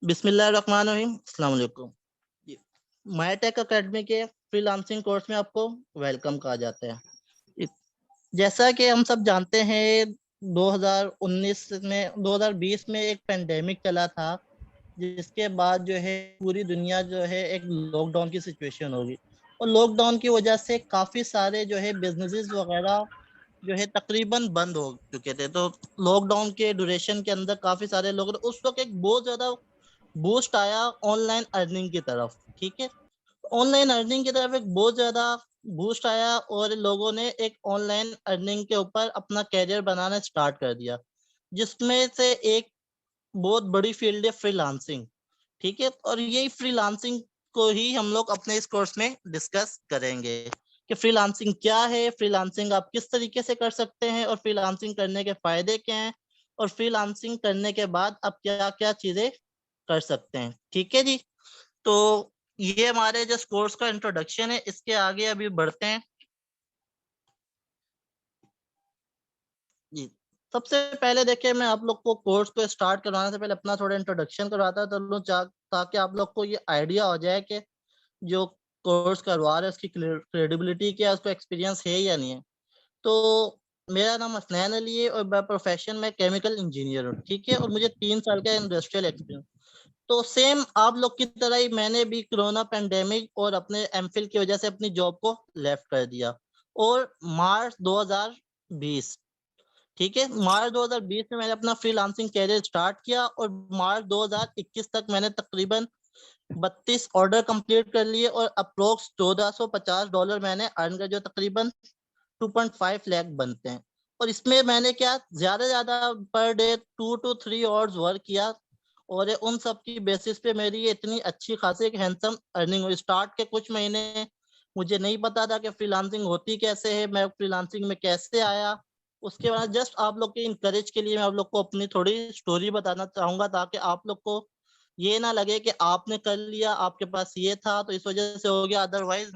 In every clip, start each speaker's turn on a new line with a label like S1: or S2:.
S1: बिस्मिल्लाहिर्रहमानिर्रहीम, अस्सलाम वालेकुम। जी, मायटेक अकेडमी के फ्रीलांसिंग कोर्स में आपको वेलकम कहा जाता है। इ- जैसा कि हम सब जानते हैं, 2019 में 2020 में एक पेंडेमिक चला था, जिसके बाद जो है पूरी दुनिया जो है एक लॉकडाउन की सिचुएशन होगी। और लॉकडाउन की वजह से काफी सारे जो है बिजनेसेस वगैरह जो है तकरीबन बंद हो चुके थे। तो लॉकडाउन के ड्यूरेशन के अंदर काफी सारे लोग, उस वक्त एक बहुत ज्यादा बूस्ट आया ऑनलाइन अर्निंग की तरफ। ठीक है, ऑनलाइन अर्निंग की तरफ एक बहुत ज्यादा बूस्ट आया और लोगों ने एक ऑनलाइन अर्निंग के ऊपर अपना कैरियर बनाना स्टार्ट कर दिया, जिसमें से एक बहुत बड़ी फील्ड है फ्रीलांसिंग। ठीक है, और यही फ्रीलांसिंग को ही हम लोग अपने इस कोर्स में डिस्कस करेंगे कि फ्रीलांसिंग क्या है, फ्रीलांसिंग आप किस तरीके से कर सकते हैं, और फ्रीलांसिंग करने के फायदे क्या हैं, और फ्रीलांसिंग करने के बाद आप क्या क्या चीजें कर सकते हैं। ठीक है जी, तो ये हमारे जो कोर्स का इंट्रोडक्शन है, इसके आगे अभी बढ़ते हैं जी। सबसे पहले देखिए, मैं आप लोग को कोर्स को स्टार्ट करवाने से पहले अपना थोड़ा इंट्रोडक्शन करवाता तो ताकि आप लोग को ये आइडिया हो जाए कि जो कोर्स करवा रहे हैं उसकी क्रेडिबिलिटी क्या है, उसको एक्सपीरियंस है या नहीं है। तो मेरा नाम असनैन अली है और मैं प्रोफेशन में केमिकल इंजीनियर हूँ। ठीक है, और मुझे 3 साल का इंडस्ट्रियल एक्सपीरियंस। तो सेम आप लोग की तरह ही मैंने भी कोरोना पेंडेमिक और अपने एमफिल की वजह से अपनी जॉब को लेफ्ट कर दिया। और मार्च 2020, ठीक है, मार्च 2020 में मैंने अपना फ्रीलांसिंग कैरियर स्टार्ट किया और मार्च 2021 तक मैंने तकरीबन 32 ऑर्डर कंप्लीट कर लिए और अप्रोक्स $1450 मैंने अर्न कर, जो तकरीबन 2.5 लाख बनते हैं। और इसमें मैंने क्या ज्यादा ज्यादा per day 2 to 3 hours work किया, और ये उन सब की बेसिस पे मेरी ये इतनी अच्छी खासी एक हैंडसम अर्निंग हुई। स्टार्ट के कुछ महीने मुझे नहीं पता था कि फ्रीलांसिंग होती कैसे है, मैं फ्रीलांसिंग में कैसे आया। उसके बाद जस्ट आप लोग के इनकरेज के लिए मैं आप लोग को अपनी थोड़ी स्टोरी बताना चाहूंगा, ताकि आप लोग को ये ना लगे कि आपने कर लिया, आपके पास ये था तो इस वजह से हो गया, अदरवाइज।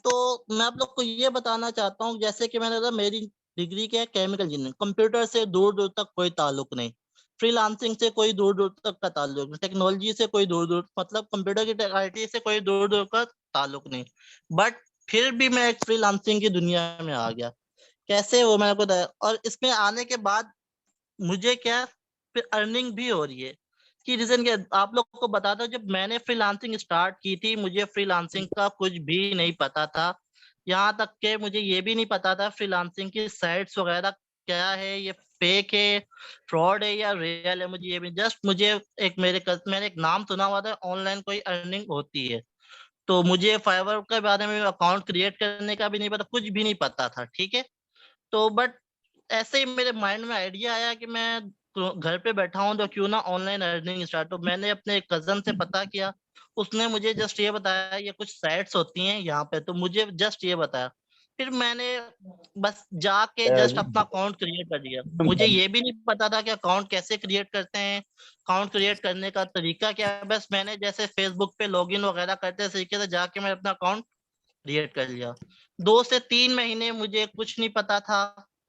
S1: तो मैं आप लोग को ये बताना चाहता हूँ, जैसे कि मैंने कहा मेरी डिग्री क्या है, केमिकल इंजीनियरिंग। कंप्यूटर से दूर दूर तक कोई ताल्लुक नहीं, फ्रीलांसिंग से कोई दूर दूर तक का ताल्लुक नहीं, टेक्नोलॉजी से कोई दूर दूर, मतलब कंप्यूटर की आईटी से कोई दूर दूर का ताल्लुक नहीं। बट फिर भी मैं एक फ्रीलांसिंग की दुनिया में आ गया। कैसे वो मैंने बताया, और इसमें आने के बाद मुझे क्या फिर अर्निंग भी हो रही है। कि रीजन क्या आप लोग को बताता हूँ, जब मैंने फ्रीलांसिंग स्टार्ट की थी मुझे फ्रीलांसिंग का कुछ भी नहीं पता था। यहाँ तक के मुझे ये भी नहीं पता था फ्रीलांसिंग की साइट्स वगैरह क्या है, ये फेक है, फ्रॉड है या रियल है, मुझे ये भी जस्ट मुझे एक मैंने एक नाम सुना हुआ था ऑनलाइन कोई अर्निंग होती है। तो मुझे फाइवर के बारे में अकाउंट क्रिएट करने का भी नहीं पता, कुछ भी नहीं पता था। ठीक है, तो बट ऐसे ही मेरे माइंड में आइडिया आया कि मैं तो घर पे बैठा हूँ तो क्यों ना ऑनलाइन अर्निंग स्टार्ट। तो मैंने अपने कजन से पता किया, उसने मुझे जस्ट ये बताया ये कुछ साइट्स होती हैं यहाँ पे, तो मुझे जस्ट ये बताया। फिर मैंने बस जाके जस्ट अपना अकाउंट क्रिएट कर दिया। मुझे ये भी नहीं पता था कि अकाउंट कैसे क्रिएट करते हैं, अकाउंट क्रिएट करने का तरीका क्या है। बस मैंने जैसे फेसबुक पे लॉगिन वगैरह करते हैं तरीके से जाके मैं अपना अकाउंट क्रिएट कर लिया। 2 से 3 महीने मुझे कुछ नहीं पता था।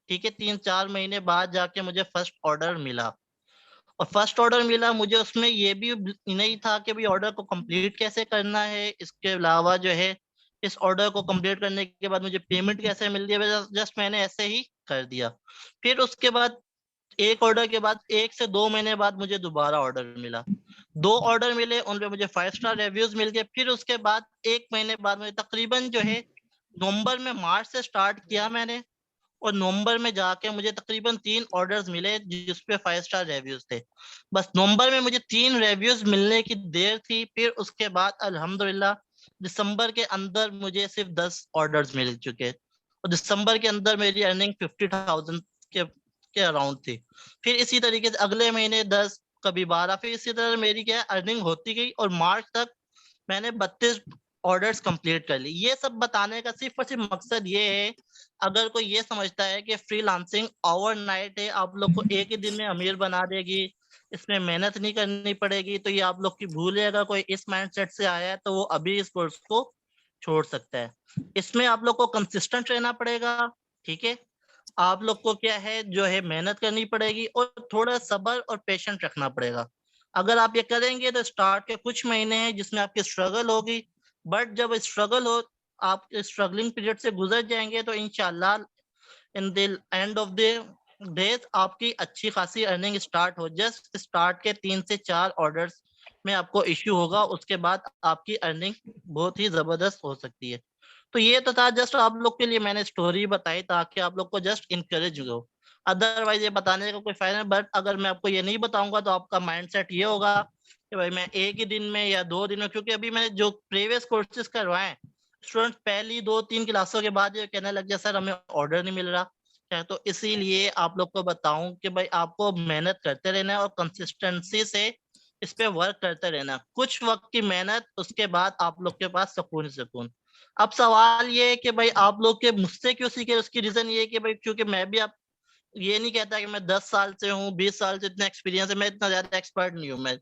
S1: ठीक है, 3-4 महीने बाद जाके मुझे फर्स्ट ऑर्डर मिला। और फर्स्ट ऑर्डर मिला मुझे, उसमें ये भी नहीं था कि भाई ऑर्डर को कंप्लीट कैसे करना है, इसके अलावा जो है इस ऑर्डर को कंप्लीट करने के बाद मुझे पेमेंट कैसे मिल रही है। जस्ट मैंने ऐसे ही कर दिया। फिर उसके बाद एक ऑर्डर के बाद 1 से 2 महीने बाद मुझे दोबारा ऑर्डर मिला। 2 ऑर्डर मिले, उन पे मुझे 5 स्टार रिव्यूज मिल गए। फिर उसके बाद 1 महीने बाद मुझे तकरीबन जो है नवंबर में, मार्च से स्टार्ट किया मैंने, और नवंबर में जाके मुझे तकरीबन 3 ऑर्डर्स मिले जिसपे 5 स्टार रिव्यूज थे। बस नवंबर में मुझे 3 रिव्यूज मिलने की देर थी। फिर उसके बाद अल्हम्दुलिल्लाह दिसंबर के अंदर मुझे सिर्फ 10 ऑर्डर्स मिल चुके, और दिसंबर के अंदर मेरी अर्निंग 50,000 के अराउंड थी। फिर इसी तरीके से अगले महीने 10, कभी 12, फिर इसी तरह मेरी क्या अर्निंग होती गई, और मार्च तक मैंने 32 ऑर्डर्स कंप्लीट कर ली। ये सब बताने का सिर्फ और सिर्फ मकसद ये है, अगर कोई ये समझता है कि फ्रीलांसिंग ओवरनाइट है, आप लोग को एक ही दिन में अमीर बना देगी, इसमें मेहनत नहीं करनी पड़ेगी, तो ये आप लोग की भूल है। अगर कोई इस माइंडसेट से आया है तो वो अभी इस कोर्स को छोड़ सकता है। इसमें आप लोग को कंसिस्टेंट रहना पड़ेगा। ठीक है, आप लोग को क्या है जो है मेहनत करनी पड़ेगी, और थोड़ा सब्र और पेशेंट रखना पड़ेगा। अगर आप ये करेंगे तो स्टार्ट के कुछ महीने हैं जिसमें आपकी स्ट्रगल होगी, बट जब स्ट्रगल हो, आप स्ट्रगलिंग पीरियड से गुजर जाएंगे तो इंशाल्लाह in the end of the days आपकी अच्छी खासी अर्निंग स्टार्ट हो। जस्ट स्टार्ट के 3 से 4 ऑर्डर्स में आपको इश्यू होगा, उसके बाद आपकी अर्निंग बहुत ही जबरदस्त हो सकती है। तो ये तो था जस्ट आप लोग के लिए मैंने स्टोरी बताई ताकि आप लोग को जस्ट इंकरेज हो, अदरवाइज ये बताने का कोई फायदा नहीं। बट अगर मैं आपको ये नहीं बताऊंगा तो आपका माइंडसेट ये होगा कि भाई मैं एक ही दिन में या 2 दिन में, क्योंकि अभी मैंने जो प्रीवियस कोर्सेज करवाए, स्टूडेंट पहली 2-3 क्लासों के बाद ये कहने लग गया सर हमें ऑर्डर नहीं मिल रहा है। तो इसीलिए आप लोग को बताऊं कि भाई आपको मेहनत करते रहना है और कंसिस्टेंसी से इस पे वर्क करते रहना। कुछ वक्त की मेहनत, उसके बाद आप लोग के पास सुकून ही सुकून। अब सवाल ये है कि भाई आप लोग के मुझसे क्यों सीखे, उसकी रीजन ये है कि भाई क्योंकि मैं भी आप ये नहीं कहता कि मैं 10 साल से हूँ, 20 साल से इतना एक्सपीरियंस है, मैं इतना ज्यादा एक्सपर्ट नहीं हूँ मैं,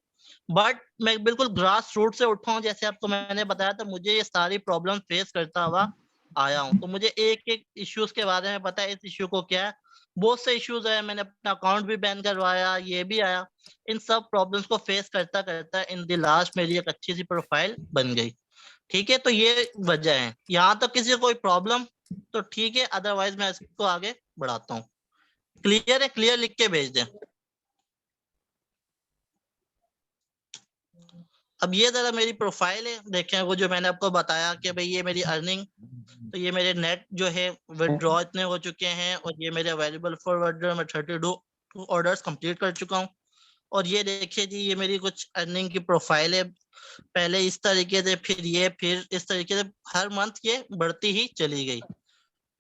S1: बट मैं बिल्कुल ग्रास रूट से उठा हूँ। जैसे आपको मैंने बताया था, मुझे ये सारी प्रॉब्लम फेस करता हुआ आया हूँ, तो मुझे एक एक इश्यूज के बारे में पता है, इस इश्यू को क्या है। बहुत से इश्यूज है, मैंने अपना अकाउंट भी बैन करवाया, ये भी आया। इन सब प्रॉब्लम्स को फेस करता करता इन द लास्ट मेरी एक अच्छी सी प्रोफाइल बन गई। ठीक है, तो ये वजह है। यहाँ तक किसी को कोई प्रॉब्लम तो ठीक है, अदरवाइज मैं इसको आगे बढ़ाता हूँ। क्लियर है? क्लियर लिख के भेज दें। अब ये जरा मेरी प्रोफाइल है, देखें वो जो मैंने आपको बताया कि भाई ये मेरी अर्निंग, तो ये मेरे नेट जो है विड्रॉ इतने हो चुके हैं, और ये मेरे अवेलेबल फॉर विड्रॉ में 32 ऑर्डर्स कंप्लीट कर चुका हूँ। और ये देखिए जी, ये मेरी कुछ अर्निंग की प्रोफाइल है। पहले इस तरीके से, फिर इस तरीके से हर मंथ ये बढ़ती ही चली गई।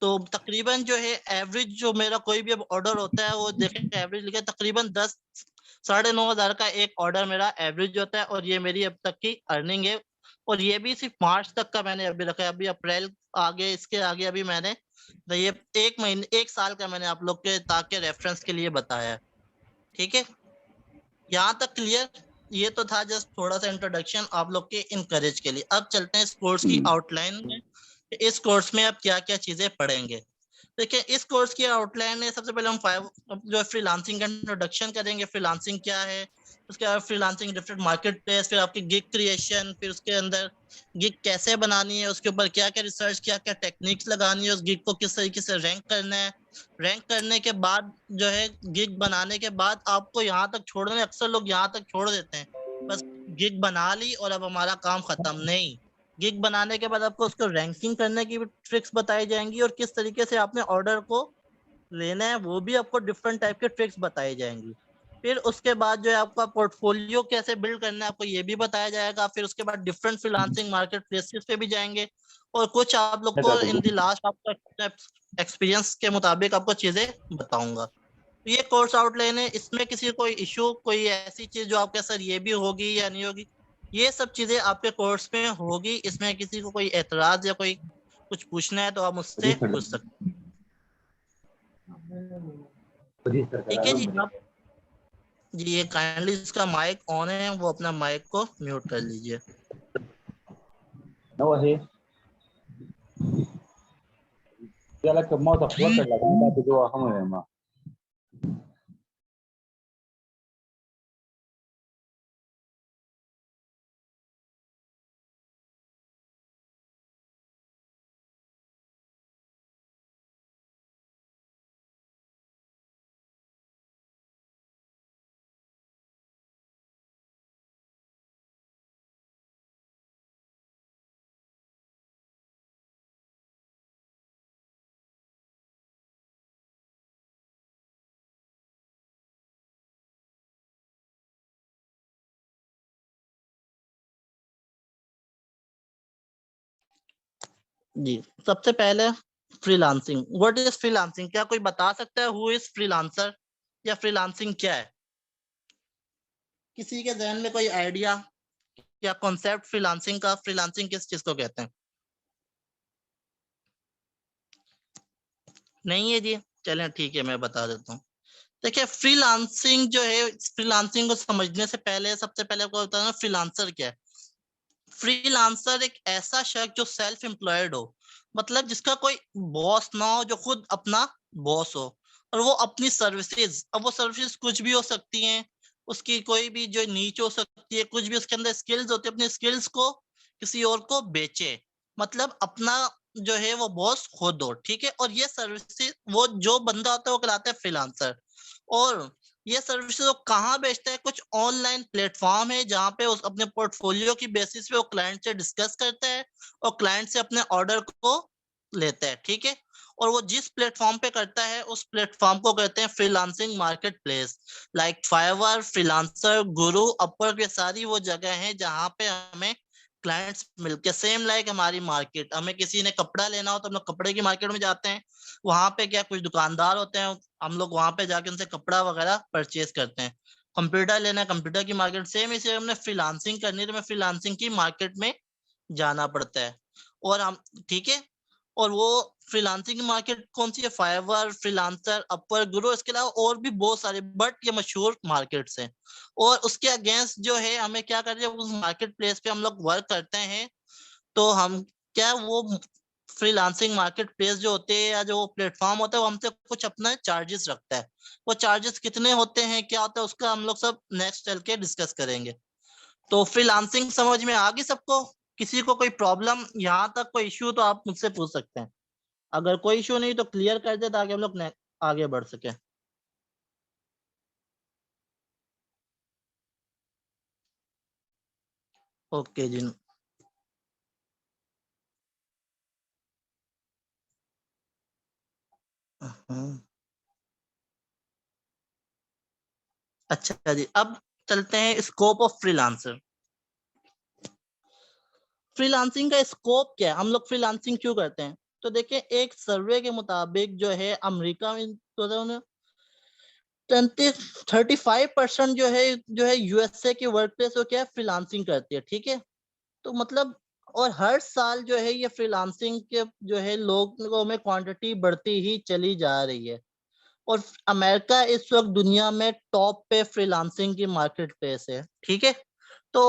S1: तो तकरीबन जो है एवरेज जो मेरा कोई भी अब ऑर्डर होता है, वो देखें एवरेज लिखा है, तकरीबन 10-9,500 का एक ऑर्डर मेरा एवरेज होता है। और ये मेरी अब तक की अर्निंग है। और ये भी सिर्फ मार्च तक का मैंने अभी रखा है, अभी अप्रैल आगे, इसके आगे अभी मैंने, तो ये 1 महीने 1 साल का मैंने आप लोग के ताकि रेफरेंस के लिए बताया है। ठीक है, यहाँ तक क्लियर? ये तो था जस्ट थोड़ा सा इंट्रोडक्शन आप लोग के इनकरेज के लिए। अब चलते हैं इस कोर्स की आउटलाइन में। इस कोर्स में आप क्या क्या चीजें पढ़ेंगे। देखिए, इस कोर्स की आउटलाइन है, सबसे पहले हम 5 जो फ्रीलांसिंग का इंट्रोडक्शन करेंगे, फ्रीलांसिंग क्या है। उसके बाद फ्रीलांसिंग डिफरेंट मार्केट प्लेस, फिर आपकी गिग क्रिएशन, फिर उसके अंदर गिग कैसे बनानी है, उसके ऊपर क्या क्या रिसर्च, क्या क्या टेक्निक्स लगानी है, उस गिग को किस तरीके से रैंक करना है। रैंक करने के बाद जो है, गिग बनाने के बाद आपको यहाँ तक छोड़ने, अक्सर लोग यहाँ तक छोड़ देते हैं, बस गिग बना ली और अब हमारा काम खत्म। नहीं, गिग बनाने के बाद आपको उसको रैंकिंग करने की भी ट्रिक्स बताई जाएंगी, और किस तरीके से आपने ऑर्डर को लेना है वो भी आपको डिफरेंट टाइप के ट्रिक्स बताई जाएंगी। फिर उसके बाद जो है आपका पोर्टफोलियो कैसे बिल्ड करना है आपको ये भी बताया जाएगा। फिर उसके बाद डिफरेंट फ्रीलांसिंग मार्केट प्लेसेस पे भी जाएंगे, और कुछ आप लोग को इन द लास्ट आपका एक्सपीरियंस के मुताबिक आपको चीजें बताऊंगा। तो ये कोर्स आउटलाइन है, इसमें किसी कोई इशू, कोई ऐसी चीज जो आपके सर ये भी होगी या नहीं होगी, ये सब चीजें आपके कोर्स में होगी। इसमें किसी को कोई एतराज या कोई कुछ पूछना है तो आप मुझसे पूछ सकते। ठीक है जी। आप जी, ये काइंडली इसका माइक ऑन है, वो अपना माइक को म्यूट कर लीजिए।
S2: त्याला कमावता पकडला का जो हम है मा
S1: जी, सबसे पहले फ्रीलांसिंग, व्हाट इज फ्रीलांसिंग? क्या कोई बता सकता है हु इज फ्रीलांसर, या फ्रीलांसिंग क्या है? किसी के जहन में कोई आइडिया या कॉन्सेप्ट फ्रीलांसिंग का? फ्रीलांसिंग किस चीज को कहते हैं? नहीं है जी, चलें ठीक है, मैं बता देता हूँ। देखिए, फ्रीलांसिंग जो है, फ्रीलांसिंग को समझने से पहले सबसे पहले आपको बताना फ्रीलांसर क्या है। फ्रीलांसर एक ऐसा शख्स जो सेल्फ एम्प्लॉयड हो, मतलब जिसका कोई बॉस ना हो, जो खुद अपना बॉस हो, और वो अपनी सर्विसेज, अब वो सर्विसेज कुछ भी हो सकती हैं, उसकी कोई भी जो नीच हो सकती है, कुछ भी उसके अंदर स्किल्स होती है, अपने स्किल्स को किसी और को बेचे, मतलब अपना जो है वो बॉस खुद हो, ठीक है। और ये सर्विसेज वो जो बंदा होता है वो कहलाता है फ्रीलांसर। और ये सर्विसेज वो कहाँ बेचता है, कुछ ऑनलाइन प्लेटफॉर्म है जहाँ पे उस अपने पोर्टफोलियो की बेसिस पे वो क्लाइंट से डिस्कस करता है और क्लाइंट से अपने ऑर्डर को लेता है, ठीक है। और वो जिस प्लेटफॉर्म पे करता है उस प्लेटफॉर्म को कहते हैं freelancing market place. Like fibre, freelancer, गुरु, अपवर्क, ये सारी वो जगह है जहाँ पे हमें क्लाइंट्स मिलके, सेम लाइक हमारी मार्केट, हमें किसी ने कपड़ा लेना हो तो हम लोग कपड़े की मार्केट में जाते हैं। वहां पे क्या कुछ दुकानदार होते हैं, हम लोग वहां पे जाके उनसे कपड़ा वगैरह परचेज करते हैं। कंप्यूटर लेना है, कंप्यूटर की मार्केट, सेम इसे हमने फ्रीलांसिंग करनी है तो हमें फ्रीलांसिंग की मार्केट में जाना पड़ता है। और हम, ठीक है। और वो फ्रीलांसिंग मार्केट कौन सी है, फाइवर, फ्रीलांसर, अपवर्क, गुरु, इसके अलावा और भी बहुत सारे, बट ये मशहूर मार्केट्स हैं। और उसके अगेंस्ट जो है हमें क्या करना है, उस मार्केट प्लेस पे हम लोग वर्क करते हैं तो हम क्या वो फ्रीलांसिंग मार्केट प्लेस जो होते हैं या जो प्लेटफॉर्म होता है वो हमसे कुछ अपना चार्जेस रखता है। वो चार्जेस कितने होते हैं, क्या होता है, उसका हम लोग सब नेक्स्ट चल के डिस्कस करेंगे। तो फ्रीलांसिंग समझ में आ गई सबको? किसी को कोई प्रॉब्लम, यहाँ तक कोई इश्यू तो आप मुझसे पूछ सकते हैं। अगर कोई इश्यू नहीं तो क्लियर कर दे ताकि हम लोग आगे बढ़ सके। ओके जी। हम्म, अच्छा जी, अब चलते हैं स्कोप ऑफ फ्रीलांसर। फ्रीलांसिंग का स्कोप क्या है, हम लोग फ्रीलांसिंग क्यों करते हैं? तो देखिए, एक सर्वे के मुताबिक जो है अमेरिका में 35% जो है यूएसए की वर्क प्लेस वो क्या है, फ्रीलांसिंग करती है, ठीक है। तो मतलब, और हर साल जो है ये फ्रीलांसिंग के जो है लोगों में क्वांटिटी बढ़ती ही चली जा रही है। और अमेरिका इस वक्त दुनिया में टॉप पे फ्रीलांसिंग की मार्केट प्लेस है, ठीक है। तो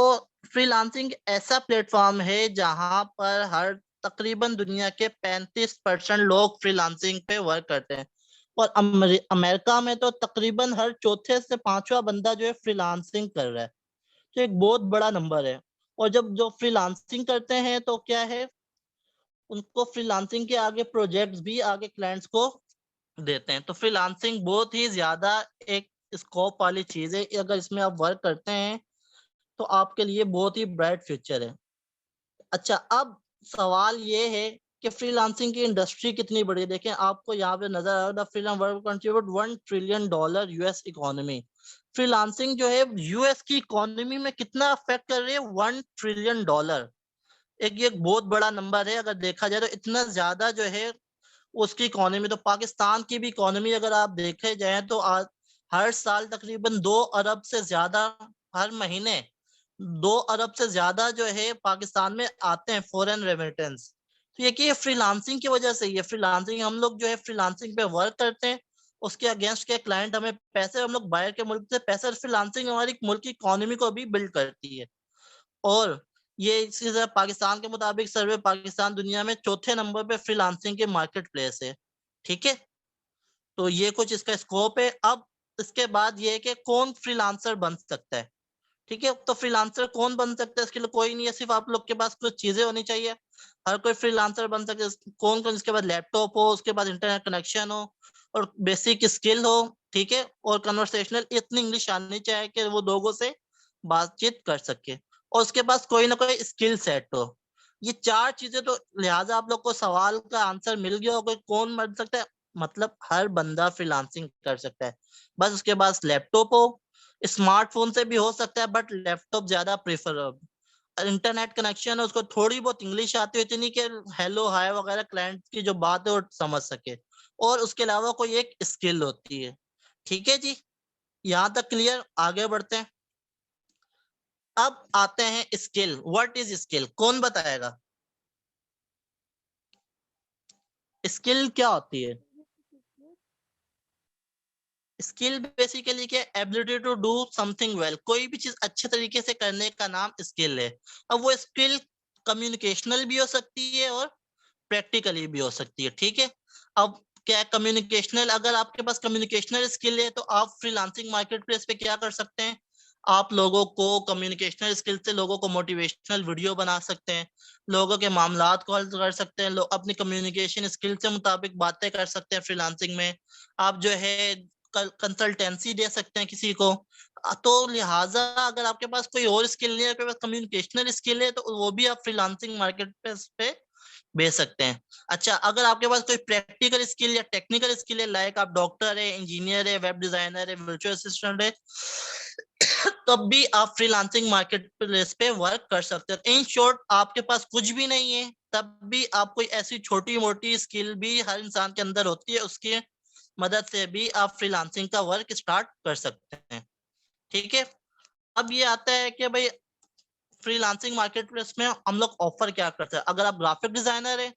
S1: फ्रीलांसिंग ऐसा प्लेटफॉर्म है जहां पर हर तकरीबन दुनिया के 35% लोग फ्रीलांसिंग पे वर्क करते हैं। और अमेरिका में तो तकरीबन हर चौथे से पांचवा बंदा जो है फ्रीलांसिंग कर रहा है, जो एक बहुत बड़ा नंबर है। और जब जो फ्रीलांसिंग करते हैं तो क्या है, उनको फ्रीलांसिंग के आगे प्रोजेक्ट्स भी आगे क्लाइंट्स को देते हैं। तो फ्रीलांसिंग बहुत ही ज्यादा एक स्कोप वाली चीज है, अगर इसमें आप वर्क करते हैं तो आपके लिए बहुत ही ब्राइट फ्यूचर है। अच्छा, अब सवाल ये है कि फ्रीलांसिंग की इंडस्ट्री कितनी बड़ी है। देखें, आपको यहाँ पे नजर आ रहा है, freelance work contribute $1 trillion US economy. Freelancing जो है यूएस की इकोनॉमी में कितना अफेक्ट कर रही है, $1 ट्रिलियन। एक बहुत बड़ा नंबर है, अगर देखा जाए तो इतना ज्यादा जो है उसकी इकोनॉमी। तो पाकिस्तान की भी इकोनॉमी अगर आप देखे जाए तो हर साल तकरीबन 2 अरब से ज्यादा, हर महीने 2 अरब से ज्यादा जो है पाकिस्तान में आते हैं फॉरेन रेमिटेंस। तो ये फ्रीलांसिंग की वजह से, ये फ्रीलांसिंग हम लोग जो है फ्रीलांसिंग पे वर्क करते हैं, उसके अगेंस्ट के क्लाइंट हमें पैसे, हम लोग बाहर के मुल्क से पैसे, फ्रीलांसिंग हमारी मुल्क की इकोनॉमी को भी बिल्ड करती है। और ये इसी तरह पाकिस्तान के मुताबिक सर्वे, पाकिस्तान दुनिया में चौथे नंबर पे फ्रीलांसिंग के मार्केट प्लेस है, ठीक है। तो ये कुछ इसका स्कोप है। अब इसके बाद ये है कि कौन फ्रीलांसर बन सकता है, ठीक है। तो फ्रीलांसर कौन बन सकता है, इसके लिए कोई नहीं है, सिर्फ आप लोग के पास कुछ चीजें होनी चाहिए। हर कोई फ्रीलांसर बन सकता है। कौन कौन? इसके बाद लैपटॉप हो, उसके बाद इंटरनेट कनेक्शन हो, और बेसिक स्किल हो, ठीक है। और कन्वर्सेशनल इतनी इंग्लिश आनी चाहिए कि वो लोगों से बातचीत कर सके, और उसके पास कोई ना कोई स्किल सेट हो। ये 4 चीजें, तो लिहाजा आप लोग को सवाल का आंसर मिल गया होगा, कोई कौन बन सकता है। मतलब हर बंदा फ्रीलांसिंग कर सकता है, बस उसके पास लैपटॉप हो। स्मार्टफोन से भी हो सकता है बट लैपटॉप ज्यादा प्रेफर। इंटरनेट कनेक्शन है, उसको थोड़ी बहुत इंग्लिश आती है, इतनी कि हेलो हाय वगैरह क्लाइंट की जो बात है वो समझ सके। और उसके अलावा कोई एक स्किल होती है, ठीक है जी। यहाँ तक क्लियर? आगे बढ़ते हैं। अब आते हैं स्किल। व्हाट इज स्किल, कौन बताएगा? स्किल क्या होती है? स्किल बेसिकली क्या, ability to do something well, कोई भी चीज अच्छे तरीके से करने का नाम स्किल है। अब वो स्किल कम्युनिकेशनल भी हो सकती है और प्रैक्टिकली भी हो सकती है, ठीक है। अब क्या कम्युनिकेशनल, अगर आपके पास कम्युनिकेशनल स्किल है तो आप फ्रीलांसिंग मार्केट प्लेस पे क्या कर सकते हैं, आप लोगों को कम्युनिकेशनल स्किल से लोगों को मोटिवेशनल वीडियो बना सकते हैं, लोगों के मामलात को हल कर सकते हैं, लोग अपनी कम्युनिकेशन स्किल से मुताबिक बातें कर सकते हैं फ्रीलांसिंग में। आप जो है कंसल्टेंसी दे सकते हैं किसी को। तो लिहाजा अगर आपके पास कोई और स्किल नहीं है, आपके पास कम्युनिकेशनल स्किल है, तो वो भी आप फ्रीलांसिंग मार्केट प्लेस पे बेच सकते हैं। अच्छा, अगर आपके पास कोई प्रैक्टिकल स्किल या टेक्निकल स्किल है, लाइक आप डॉक्टर है, इंजीनियर है, वेब डिजाइनर है, वर्चुअल असिस्टेंट है, तब भी आप फ्रीलांसिंग मार्केट प्लेस पे वर्क कर सकते हैं। इन शॉर्ट, आपके पास कुछ भी नहीं है तब भी आप कोई ऐसी छोटी मोटी स्किल भी हर इंसान के अंदर होती है, उसकी मदद से भी आप फ्रीलांसिंग का वर्क स्टार्ट कर सकते हैं। ठीक है, अब ये आता है कि भाई फ्रीलांसिंग मार्केट प्लेस में हम लोग ऑफर क्या करते हैं। अगर आप ग्राफिक डिजाइनर है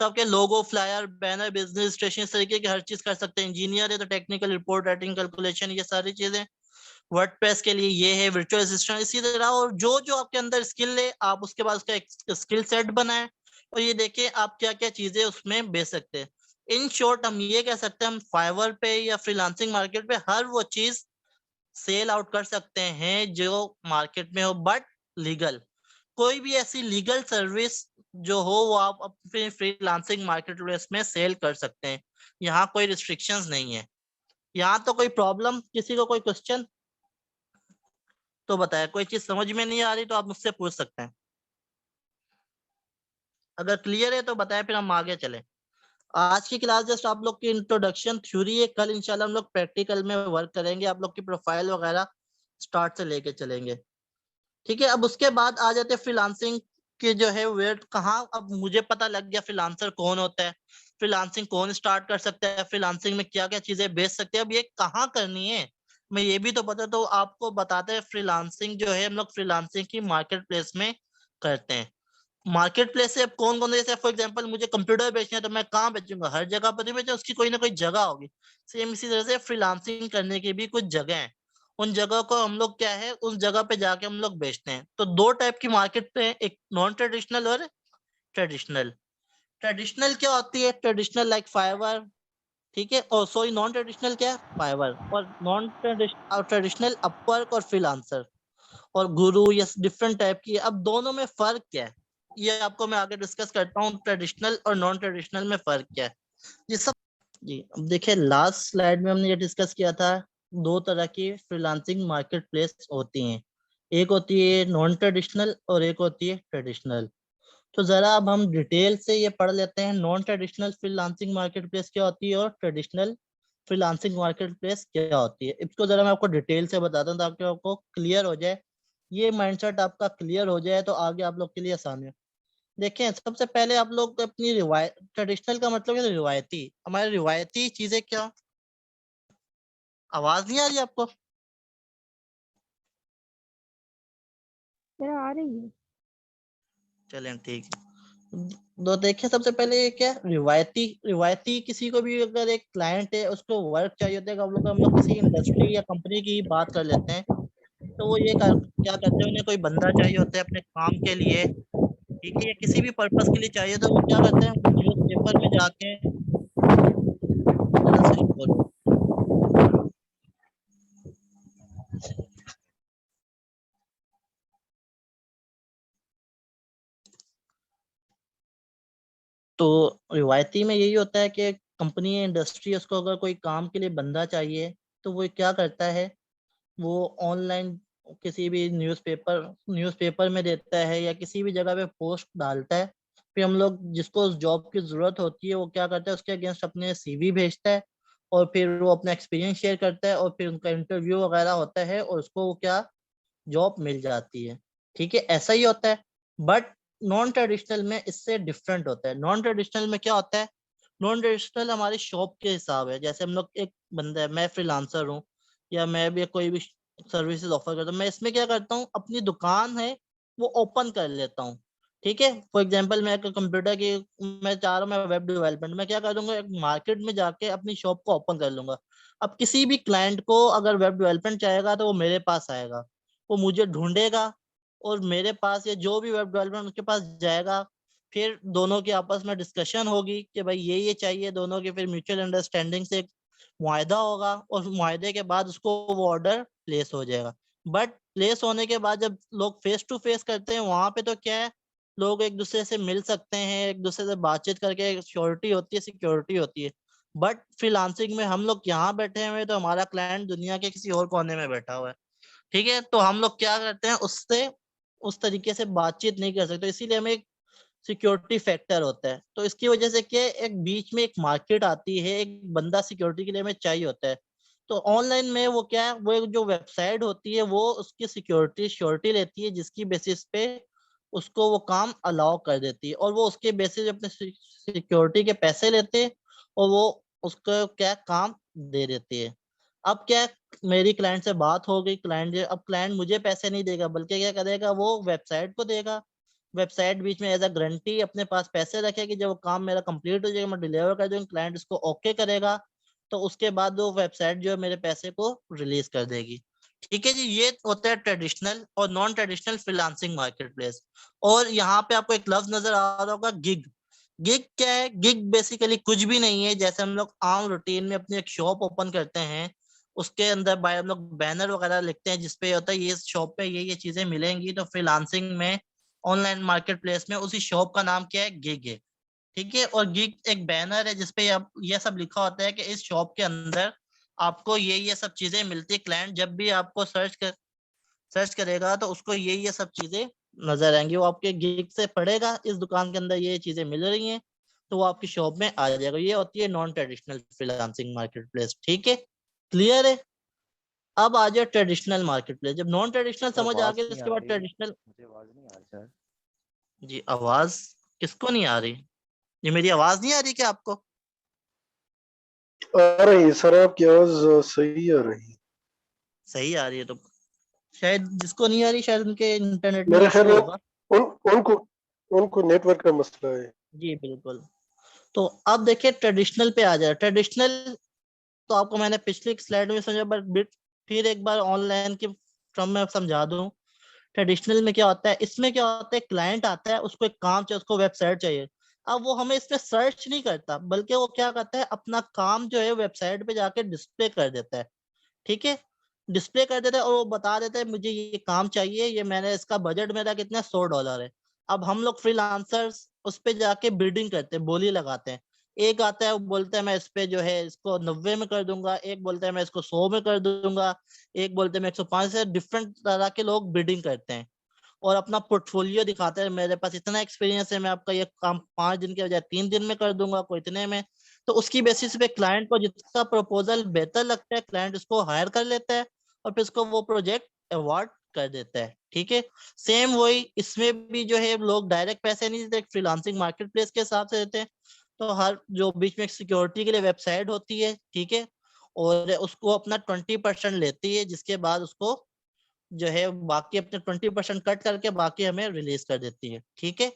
S1: तो आपके लोगो, फ्लायर, बैनर, बिजनेस स्टेशन, इस तरीके की हर चीज कर सकते हैं। इंजीनियर है तो टेक्निकल रिपोर्ट राइटिंग, कैलकुलेशन, ये सारी चीजें। वर्डप्रेस के लिए ये है, वर्चुअल असिस्टेंट इसी तरह। और जो जो आपके अंदर स्किल है, आप उसके बाद उसका एक स्किल सेट बनाए और ये देखिए आप क्या क्या चीजें उसमें बेच सकते हैं। इन शॉर्ट हम ये कह सकते हैं, हम फाइवर पे या फ्रीलांसिंग मार्केट पे हर वो चीज सेल आउट कर सकते हैं जो मार्केट में हो, बट लीगल। कोई भी ऐसी लीगल सर्विस जो हो वो आप अपने फ्रीलांसिंग मार्केट प्लेस में सेल कर सकते हैं। यहाँ कोई रिस्ट्रिक्शंस नहीं है। यहाँ तो कोई प्रॉब्लम, किसी को कोई क्वेश्चन तो बताया, कोई चीज समझ में नहीं आ रही तो आप मुझसे पूछ सकते हैं। अगर क्लियर है तो बताया, फिर हम आगे चले। आज की क्लास जस्ट आप लोग की इंट्रोडक्शन थ्योरी है, कल इंशाल्लाह हम लोग प्रैक्टिकल में वर्क करेंगे, आप लोग की प्रोफाइल वगैरह स्टार्ट से लेके चलेंगे। ठीक है, अब उसके बाद आ जाते हैं फ्रीलांसिंग के जो है वेट कहाँ। अब मुझे पता लग गया फ्रीलांसर कौन होता है, फ्रीलांसिंग कौन स्टार्ट कर सकता है, फ्रीलांसिंग में क्या क्या चीजें बेच सकते हैं, अब ये कहाँ करनी है मैं ये भी तो पता। तो आपको बताते हैं फ्रीलांसिंग जो है हम लोग फ्रीलांसिंग की मार्केट प्लेस में करते हैं। मार्केट प्लेस से अब कौन कौन, जैसे फॉर एग्जांपल मुझे कंप्यूटर बेचना है तो मैं कहाँ बेचूंगा, हर जगह पर नहीं बेचूंगा, उसकी कोई ना कोई जगह होगी। सेम इसी तरह से फ्रीलांसिंग करने की भी कुछ जगह है, उन जगह को हम लोग क्या है उस जगह पे जाके हम लोग बेचते हैं। तो दो टाइप की मार्केट पे है, एक नॉन ट्रेडिशनल और ट्रेडिशनल। ट्रेडिशनल क्या होती है, ट्रेडिशनल लाइक फाइवर, ठीक है, और सॉरी नॉन ट्रेडिशनल क्या है, फाइवर। और नॉन ट्रेडिशनल अपवर्क और फ्रीलांसर और गुरु, ये डिफरेंट टाइप की है। अब दोनों में फर्क क्या है ये आपको मैं आगे डिस्कस करता हूँ, ट्रेडिशनल और नॉन ट्रेडिशनल में फर्क क्या है ये सब। जी, अब देखिए लास्ट स्लाइड में हमने ये डिस्कस किया था, दो तरह की फ्रीलांसिंग मार्केट प्लेस होती हैं, एक होती है नॉन ट्रेडिशनल और एक होती है ट्रेडिशनल। तो जरा अब हम डिटेल से ये पढ़ लेते हैं, non traditional freelancing market place क्या होती है और ट्रेडिशनल फ्रीलांसिंग मार्केट प्लेस क्या होती है। इसको जरा मैं आपको डिटेल से बताता हूँ ताकि आपको क्लियर हो जाए, ये माइंडसेट आपका क्लियर हो जाए तो आगे आप लोग के लिए आसान है। देखें, सबसे पहले आप लोग अपनी रिवायत, ट्रेडिशनल का मतलब है रिवायती, हमारी रिवायती चीजें क्या। आवाज नहीं आ रही आपको?
S3: मेरा आ रही है।
S1: चलें ठीक है। तो देखिए सबसे पहले ये क्या रिवायती, रिवायती किसी को भी अगर एक क्लाइंट है उसको वर्क चाहिए होता है, हम लोग किसी इंडस्ट्री या कंपनी की बात कर लेते हैं, तो वो क्या करते हैं, उन्हें कोई बंदा चाहिए होता है अपने काम के लिए, ठीक है, या किसी भी पर्पस के लिए चाहिए, तो वो क्या करते हैं न्यूज पेपर में जाके जरा सा शोर हो। तो रिवायती में यही होता है कि कंपनी या इंडस्ट्री उसको अगर कोई काम के लिए बंदा चाहिए तो वो क्या करता है, वो ऑनलाइन किसी भी न्यूज़पेपर में देता है या किसी भी जगह पे पोस्ट डालता है। फिर हम लोग जिसको उस जॉब की जरूरत होती है वो क्या करता है, उसके अगेंस्ट अपने सीवी भेजता है और फिर वो अपना एक्सपीरियंस शेयर करता है और फिर उनका इंटरव्यू वगैरह होता है और उसको वो क्या जॉब मिल जाती है। ठीक है, ऐसा ही होता है। बट नॉन ट्रेडिशनल में इससे डिफरेंट होता है। नॉन ट्रेडिशनल में क्या होता है, नॉन ट्रेडिशनल हमारी शॉप के हिसाब है। जैसे हम लोग एक बंदा है, मैं फ्रीलांसर हूँ या मैं भी कोई भी सर्विसेज ऑफर करता हूँ, मैं इसमें क्या करता हूँ अपनी दुकान है वो ओपन कर लेता हूँ। ठीक है, फॉर एग्जाम्पल मैं कंप्यूटर की, मैं चाह रहा हूँ मैं वेब डेवलपमेंट, मैं क्या कर दूंगा एक मार्केट में जाके अपनी शॉप को ओपन कर लूंगा। अब किसी भी क्लाइंट को अगर वेब डेवलपमेंट चाहेगा तो वो मेरे पास आएगा, वो मुझे ढूंढेगा और मेरे पास या जो भी वेब डेवलपमेंट उसके पास जाएगा। फिर दोनों की आपस में डिस्कशन होगी कि भाई ये चाहिए दोनों के, फिर म्यूचुअल अंडरस्टैंडिंग से एक मुआयदा होगा और मुआयदे के बाद उसको वो ऑर्डर प्लेस हो जाएगा। बट प्लेस होने के बाद जब लोग फेस टू फेस करते हैं वहां पे तो क्या है, लोग एक दूसरे से मिल सकते हैं, एक दूसरे से बातचीत करके श्योरिटी होती है, सिक्योरिटी होती है। बट फ्रीलांसिंग में हम लोग यहाँ बैठे हुए हैं तो हमारा क्लाइंट दुनिया के किसी और कोने में बैठा हुआ है। ठीक है, तो हम लोग क्या करते हैं, उससे उस तरीके से बातचीत नहीं कर सकते, इसीलिए हमें एक सिक्योरिटी फैक्टर होता है। तो इसकी वजह से क्या है, एक बीच में एक मार्केट आती है, एक बंदा सिक्योरिटी के लिए हमें चाहिए होता है। तो ऑनलाइन में वो क्या है, वो एक जो वेबसाइट होती है वो उसकी सिक्योरिटी श्योरिटी लेती है, जिसकी बेसिस पे उसको वो काम अलाउ कर देती है, और वो उसके बेसिस अपने सिक्योरिटी के पैसे लेते हैं, और वो उसको क्या काम दे देती है। अब क्या है, मेरी क्लाइंट से बात हो गई, अब क्लाइंट मुझे पैसे नहीं देगा, बल्कि क्या करेगा, वो वेबसाइट को देगा। वेबसाइट बीच में एज अ गारंटी अपने पास पैसे रखेगी, जब वो काम मेरा कंप्लीट हो जाएगा मैं डिलीवर कर दूंगा, क्लाइंट इसको ओके करेगा, तो उसके बाद वो वेबसाइट जो है मेरे पैसे को रिलीज कर देगी। ठीक है जी, ये होता है ट्रेडिशनल और non traditional freelancing market place. और यहाँ पे आपको एक लफ्ज नजर आ रहा होगा, गिग। गिग क्या है? गिग बेसिकली कुछ भी नहीं है, जैसे हम लोग आम रूटीन में अपनी एक शॉप ओपन करते हैं, उसके अंदर बाय हम लोग बैनर वगैरह लिखते हैं जिसपे होता है ये शॉप पे ये चीजें मिलेंगी, तो फ्रीलांसिंग में ऑनलाइन मार्केट प्लेस में उसी शॉप का नाम क्या है, गिग है। ठीक है, और गिग एक बैनर है जिसपे अब ये सब लिखा होता है कि इस शॉप के अंदर आपको ये सब चीजें मिलती है। क्लाइंट जब भी आपको सर्च करेगा तो उसको ये सब चीजें नजर आएंगी, वो आपके गिग से पढ़ेगा इस दुकान के अंदर ये चीजें मिल रही हैं, तो वो आपकी शॉप में आ जाएगा। ये होती है non traditional freelancing market place. ठीक है, क्लियर है? अब आ जाए ट्रेडिशनल मार्केट प्लेस। जब नॉन ट्रेडिशनल
S2: सर
S1: समझ आ
S2: आवाज
S1: गया
S2: नहीं
S1: इसके
S2: आ
S1: बाद
S2: रही,
S1: ट्रेडिशनल।
S2: मुझे आवाज नहीं आ रही सर।
S1: जी, आवाज किसको नहीं आ रही? ये मेरी आवाज नहीं आ रही क्या आपको?
S3: आ रही है सर, आपकी आवाज सही आ रही है।
S1: सही आ रही है तो शायद जिसको नहीं आ रही शायद उनके इंटरनेट में
S3: मेरे ख्याल
S1: इशू
S3: में
S1: होगा।
S3: उनको उनको नेटवर्क का मसला है।
S1: जी बिल्कुल। तो अब देखिए ट्रेडिशनल पे आ जाए। ट्रेडिशनल तो आपको मैंने पिछली स्लाइड में समझा, बट फिर एक बार ऑनलाइन के क्रम में समझा दूं। ट्रेडिशनल में क्या होता है, इसमें क्या होता है, क्लाइंट आता है, उसको एक काम चाहिए, उसको वेबसाइट चाहिए। अब वो हमें इसमें सर्च नहीं करता, बल्कि वो क्या करता है, अपना काम जो है वेबसाइट पे जाके डिस्प्ले कर देता है। ठीक है, डिस्प्ले कर देता है और वो बता देता है मुझे ये काम चाहिए, ये मैंने इसका बजट मेरा कितना $100 है। अब हम लोग फ्रीलांसर्स उस पे जाके बिल्डिंग करते हैं, बोली लगाते हैं। एक आता है वो बोलता है मैं इस पे जो है इसको 90 में कर दूंगा, एक बोलता है मैं इसको 100 में कर दूंगा, एक बोलते हैं मैं 105 से। डिफरेंट तरह के लोग बिल्डिंग करते हैं और अपना पोर्टफोलियो दिखाते हैं, मेरे पास इतना एक्सपीरियंस है, मैं आपका ये काम 5 दिन के बजाय 3 दिन में कर दूंगा, कोई इतने में। तो उसकी बेसिस पे क्लाइंट को जिसका प्रपोजल बेहतर लगता है, क्लाइंट उसको हायर कर लेता है और फिर उसको वो प्रोजेक्ट अवार्ड कर देता है। ठीक है, सेम वही इसमें भी जो है लोग डायरेक्ट पैसे नहीं देते, फ्रीलांसिंग मार्केट प्लेस के हिसाब से देते हैं। तो हर जो बीच में सिक्योरिटी के लिए वेबसाइट होती है, ठीक है, और उसको अपना 20% लेती है, जिसके बाद उसको जो है बाकी अपने 20% कट करके बाकी हमें रिलीज कर देती है। ठीक है,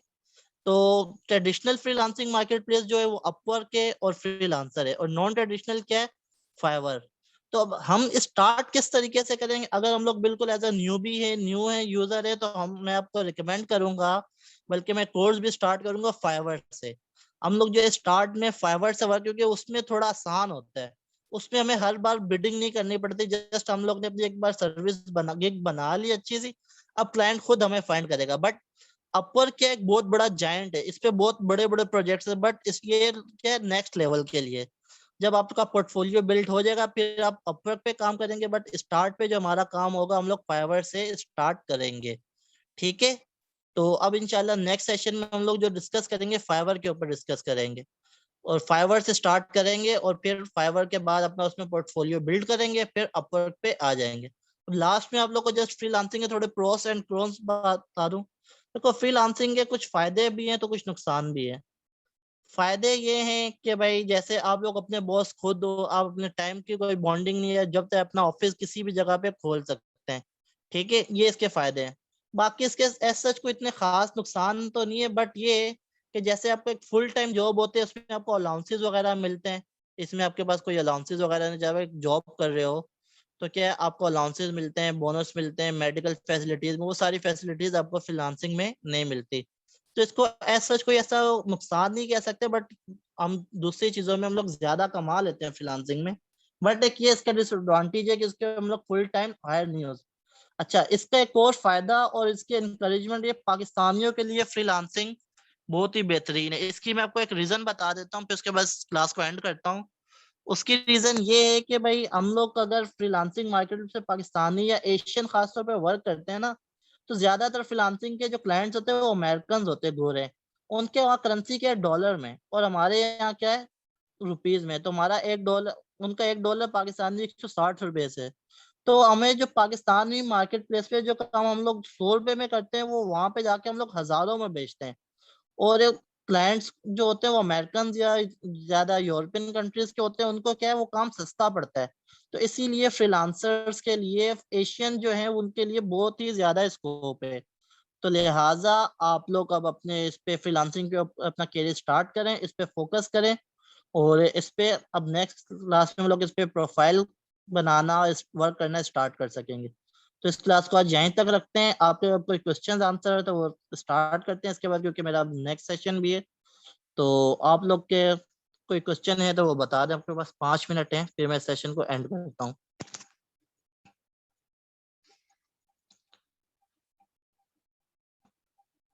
S1: तो ट्रेडिशनल फ्रीलांसिंग मार्केट प्लेस जो है वो अपवर्क है और फ्रीलांसर है, और नॉन ट्रेडिशनल क्या है, फाइवर। तो अब हम स्टार्ट किस तरीके से करेंगे? अगर हम लोग बिल्कुल एज अ न्यू है यूजर है, तो हम मैं आपको रिकमेंड करूंगा, बल्कि मैं कोर्स भी स्टार्ट करूंगा फाइवर से। हम लोग जो है स्टार्ट में फाइवर से वर्क, क्योंकि उसमें थोड़ा आसान होता है, उसमें हमें हर बार बिडिंग नहीं करनी पड़ती, जस्ट हम लोग ने अपनी एक बार सर्विस बना ली अच्छी सी, अब क्लाइंट खुद हमें फाइंड करेगा। बट अपवर्क क्या एक बहुत बड़ा जायंट है, इस पे बहुत बड़े बड़े प्रोजेक्ट्स है, बट इसलिए क्या नेक्स्ट लेवल के लिए जब आपका पोर्टफोलियो बिल्ड हो जाएगा फिर आप अपवर्क पे काम करेंगे, बट स्टार्ट पे जो हमारा काम होगा हम लोग फाइवर से स्टार्ट करेंगे। ठीक है, तो अब इंशाल्लाह नेक्स्ट सेशन में हम लोग जो डिस्कस करेंगे फाइवर के ऊपर डिस्कस करेंगे, और फाइवर से स्टार्ट करेंगे और फिर फाइवर के बाद अपना उसमें पोर्टफोलियो बिल्ड करेंगे, फिर अपवर्क पे आ जाएंगे। लास्ट में आप लोग को जस्ट फ्रीलांसिंग के थोड़े प्रोस एंड कॉन्स बता दूं। देखो, फ्रीलांसिंग के कुछ फायदे भी हैं तो कुछ नुकसान भी है। फायदे ये हैं कि भाई जैसे आप लोग अपने बॉस खुद हो, आप अपने टाइम की कोई बॉन्डिंग नहीं है, जब तक अपना ऑफिस किसी भी जगह पे खोल सकते हैं। ठीक है, ये इसके फायदे हैं। बाकी इसके एज सच कोई इतने खास नुकसान तो नहीं है, बट ये है कि जैसे आपको एक फुल टाइम जॉब होती है उसमें आपको अलाउंसेस वगैरह मिलते हैं, इसमें आपके पास कोई अलाउंसेस वगैरह नहीं। जब आप जॉब कर रहे हो तो क्या है, आपको अलाउंसेस मिलते हैं, बोनस मिलते हैं, मेडिकल फैसिलिटीज में, वो सारी फैसिलिटीज आपको फ्रीलांसिंग में नहीं मिलती। तो इसको एज सच कोई ऐसा नुकसान नहीं कह सकते, बट हम दूसरी चीजों में हम लोग ज्यादा कमा लेते हैं फ्रीलांसिंग में। बट एक ये इसका डिसएडवांटेज है कि इसके हम लोग फुल टाइम हायर नहीं हो सकते। अच्छा, इसका एक और फायदा और इसके इनकरेजमेंट, ये पाकिस्तानियों के लिए फ्रीलांसिंग बहुत ही बेहतरीन है। इसकी मैं आपको एक रीजन बता देता हूँ, फिर उसके बाद क्लास को एंड करता हूँ। उसकी रीजन ये है कि भाई हम लोग अगर फ्रीलांसिंग मार्केट से पाकिस्तानी या एशियन खासतौर पे वर्क करते हैं ना, तो ज्यादातर फ्रीलांसिंग के जो क्लाइंट्स होते हैं वो अमेरिकन होते हैं, गोरे। उनके वहाँ करेंसी क्या है, डॉलर में, और हमारे यहाँ क्या है, रुपीज में। तो हमारा $1, उनका $1 पाकिस्तानी 160 रुपए से। तो हमें जो पाकिस्तानी मार्केट प्लेस पे जो काम हम लोग 100 रुपए में करते हैं, वो वहां पे जाके हम लोग हजारों में बेचते हैं। और क्लाइंट्स जो होते हैं वो अमेरिकन या ज्यादा यूरोपियन कंट्रीज के होते हैं, उनको क्या है, वो काम सस्ता पड़ता है। तो इसीलिए फ्रीलांसर्स के लिए, एशियन जो है उनके लिए बहुत ही ज्यादा स्कोप है। तो लिहाजा आप लोग अब अपने इस पे फ्रीलांसिंग पे अपना करियर स्टार्ट करें, इस पे फोकस करें। और इस पे अब नेक्स्ट क्लास में हम लोग इस पे प्रोफाइल बनाना, इस वर्क करना स्टार्ट कर सकेंगे। तो इस क्लास को आज यहीं तक रखते हैं। आपके कोई क्वेश्चन आंसर है तो वो स्टार्ट करते हैं इसके बाद, क्योंकि मेरा नेक्स्ट सेशन भी है। तो आप लोग के कोई क्वेश्चन है तो वो बता दें, आपके पास 5 मिनट है, फिर मैं सेशन को एंड करता हूँ।